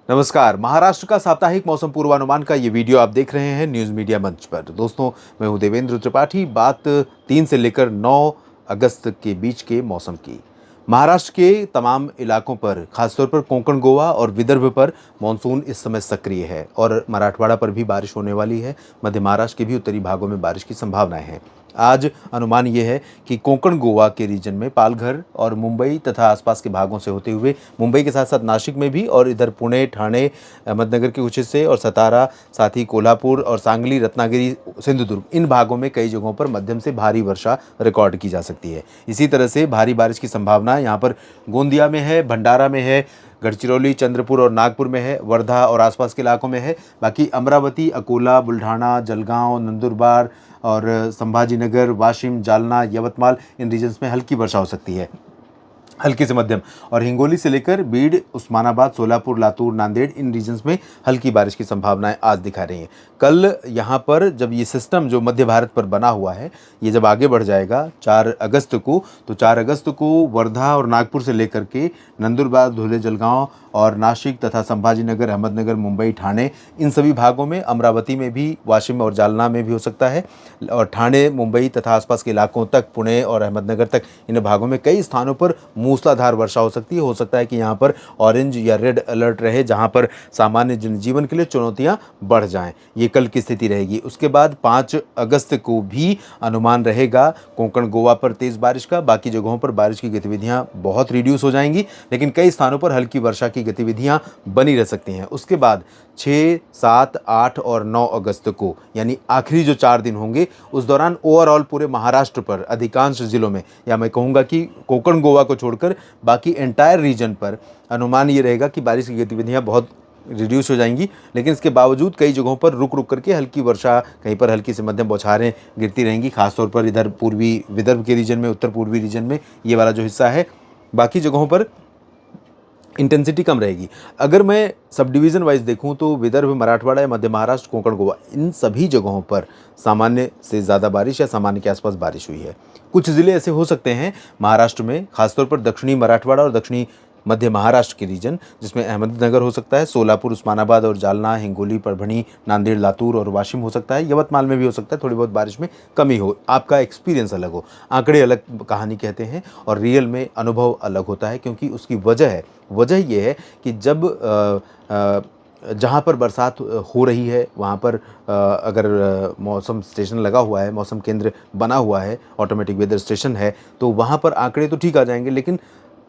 नमस्कार। महाराष्ट्र का साप्ताहिक मौसम पूर्वानुमान का ये वीडियो आप देख रहे हैं न्यूज़ मीडिया मंच पर। दोस्तों, मैं हूं देवेंद्र त्रिपाठी। बात 3 से लेकर 9 अगस्त के बीच के मौसम की। महाराष्ट्र के तमाम इलाकों पर, खासतौर पर कोंकण, गोवा और विदर्भ पर मानसून इस समय सक्रिय है और मराठवाड़ा पर भी बारिश होने वाली है। मध्य महाराष्ट्र के भी उत्तरी भागों में बारिश की संभावनाएं हैं। आज अनुमान ये है कि कोंकण, गोवा के रीजन में पालघर और मुंबई तथा आसपास के भागों से होते हुए मुंबई के साथ साथ नासिक में भी, और इधर पुणे, ठाणे, अहमदनगर के कुछ हिस्से और सतारा, साथ ही कोल्हापुर और सांगली, रत्नागिरी, सिंधुदुर्ग, इन भागों में कई जगहों पर मध्यम से भारी वर्षा रिकॉर्ड की जा सकती है। इसी तरह से भारी बारिश की संभावना यहाँ पर गोंदिया में है, भंडारा में है, गढ़चिरौली, चंद्रपुर और नागपुर में है, वर्धा और आसपास के इलाकों में है। बाकी अमरावती, अकोला, बुल्ढाना, जलगांव, नंदुरबार और संभाजीनगर, वाशिम, जालना, यवतमाल, इन रीजन्स में हल्की वर्षा हो सकती है, हल्की से मध्यम। और हिंगोली से लेकर बीड़, उस्मानाबाद, सोलापुर, लातूर, नांदेड़, इन रीजन्स में हल्की बारिश की संभावनाएं आज दिखा रही हैं। कल यहाँ पर जब ये सिस्टम जो मध्य भारत पर बना हुआ है, ये जब आगे बढ़ जाएगा 4 अगस्त को, तो 4 अगस्त को वर्धा और नागपुर से लेकर के नंदुरबार, धुले, जलगांव और नासिक तथा संभाजीनगर, अहमदनगर, मुंबई, ठाणे, इन सभी भागों में, अमरावती में भी, वाशिम और जालना में भी हो सकता है, और ठाणे, मुंबई तथा आसपास के इलाकों तक, पुणे और अहमदनगर तक, इन भागों में कई स्थानों पर मूसलाधार वर्षा हो सकती है। हो सकता है कि यहाँ पर ऑरेंज या रेड अलर्ट रहे, जहाँ पर सामान्य जनजीवन के लिए चुनौतियाँ बढ़ जाएं। ये कल की स्थिति रहेगी। उसके बाद 5 अगस्त को भी अनुमान रहेगा कोंकण, गोवा पर तेज़ बारिश का। बाकी जगहों पर बारिश की गतिविधियाँ बहुत रिड्यूस हो जाएंगी, लेकिन कई स्थानों पर हल्की वर्षा की गतिविधियाँ बनी रह सकती हैं। उसके बाद 6, 7, 8 और 9 अगस्त को, यानी आखिरी जो 4 दिन होंगे, उस दौरान ओवरऑल पूरे महाराष्ट्र पर अधिकांश जिलों में, या मैं कहूँगा कि कोंकण, गोवा को छोड़कर बाकी एंटायर रीजन पर अनुमान ये रहेगा कि बारिश की गतिविधियाँ बहुत रिड्यूस हो जाएंगी। लेकिन इसके बावजूद कई जगहों पर रुक रुक करके हल्की वर्षा, कहीं पर हल्की से मध्यम बौछारें गिरती रहेंगी, खासतौर पर इधर पूर्वी विदर्भ के रीजन में, उत्तर पूर्वी रीजन में, ये वाला जो हिस्सा है। बाकी जगहों पर इंटेंसिटी कम रहेगी। अगर मैं सब डिवीज़न वाइज देखूं तो विदर्भ, मराठवाड़ा या मध्य महाराष्ट्र, कोंकण, गोवा, इन सभी जगहों पर सामान्य से ज़्यादा बारिश या सामान्य के आसपास बारिश हुई है। कुछ ज़िले ऐसे हो सकते हैं महाराष्ट्र में, खासतौर पर दक्षिणी मराठवाड़ा और दक्षिणी मध्य महाराष्ट्र के रीजन, जिसमें अहमदनगर हो सकता है, सोलापुर, उस्मानाबाद और जालना, हिंगोली, परभणी, नांदेड़, लातूर और वाशिम हो सकता है, यवतमाल में भी हो सकता है। थोड़ी बहुत बारिश में कमी हो, आपका एक्सपीरियंस अलग हो, आंकड़े अलग कहानी कहते हैं और रियल में अनुभव अलग होता है, क्योंकि उसकी वजह ये है कि जब जहाँ पर बरसात हो रही है वहाँ पर अगर मौसम स्टेशन लगा हुआ है, मौसम केंद्र बना हुआ है, ऑटोमेटिक वेदर स्टेशन है, तो वहाँ पर आंकड़े तो ठीक आ जाएंगे। लेकिन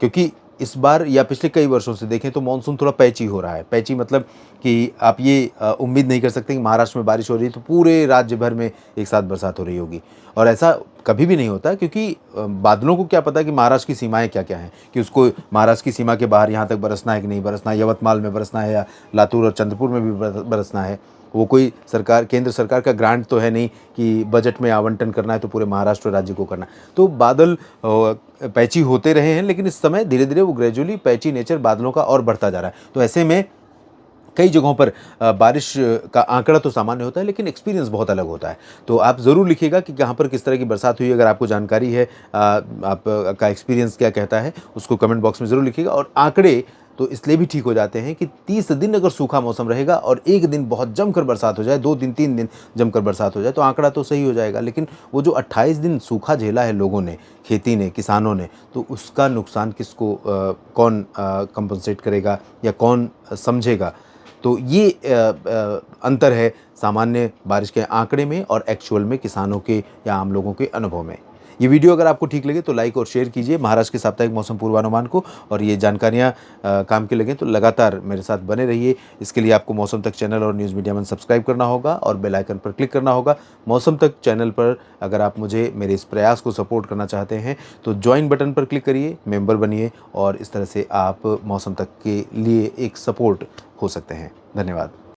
क्योंकि इस बार या पिछले कई वर्षों से देखें तो मानसून थोड़ा पैची हो रहा है। पैची मतलब कि आप ये उम्मीद नहीं कर सकते कि महाराष्ट्र में बारिश हो रही है तो पूरे राज्य भर में एक साथ बरसात हो रही होगी, और ऐसा कभी भी नहीं होता, क्योंकि बादलों को क्या पता कि महाराष्ट्र की सीमाएं क्या क्या हैं, कि उसको महाराष्ट्र की सीमा के बाहर यहाँ तक बरसना है कि नहीं बरसना है, यवतमाल में बरसना है या लातूर और चंद्रपुर में भी बरसना है। वो कोई सरकार, केंद्र सरकार का ग्रांट तो है नहीं कि बजट में आवंटन करना है तो पूरे महाराष्ट्र राज्य को करना है। तो बादल पैची होते रहे हैं, लेकिन इस समय धीरे धीरे वो ग्रेजुअली पैची नेचर बादलों का और बढ़ता जा रहा है। तो ऐसे में कई जगहों पर बारिश का आंकड़ा तो सामान्य होता है, लेकिन एक्सपीरियंस बहुत अलग होता है। तो आप ज़रूर लिखिएगा कि कहाँ पर किस तरह की बरसात हुई। अगर आपको जानकारी है, आपका एक्सपीरियंस क्या कहता है, उसको कमेंट बॉक्स में ज़रूर लिखिएगा। और आंकड़े तो इसलिए भी ठीक हो जाते हैं कि 30 दिन अगर सूखा मौसम रहेगा और एक दिन बहुत जमकर बरसात हो जाए, 2 दिन 3 दिन जमकर बरसात हो जाए, तो आंकड़ा तो सही हो जाएगा। लेकिन वो जो 28 दिन सूखा झेला है लोगों ने, खेती ने, किसानों ने, तो उसका नुकसान किसको कौन कंपनसेट करेगा या कौन समझेगा। तो ये अंतर है सामान्य बारिश के आंकड़े में और एक्चुअल में किसानों के या आम लोगों के अनुभव में। ये वीडियो अगर आपको ठीक लगे तो लाइक और शेयर कीजिए महाराष्ट्र के साप्ताहिक मौसम पूर्वानुमान को, और ये जानकारियाँ काम के लगें तो लगातार मेरे साथ बने रहिए। इसके लिए आपको मौसम तक चैनल और न्यूज़ मीडिया में सब्सक्राइब करना होगा और बेल आइकन पर क्लिक करना होगा। मौसम तक चैनल पर अगर आप मुझे, मेरे इस प्रयास को सपोर्ट करना चाहते हैं तो ज्वाइन बटन पर क्लिक करिए, मेंबर बनिए, और इस तरह से आप मौसम तक के लिए एक सपोर्ट हो सकते हैं। धन्यवाद।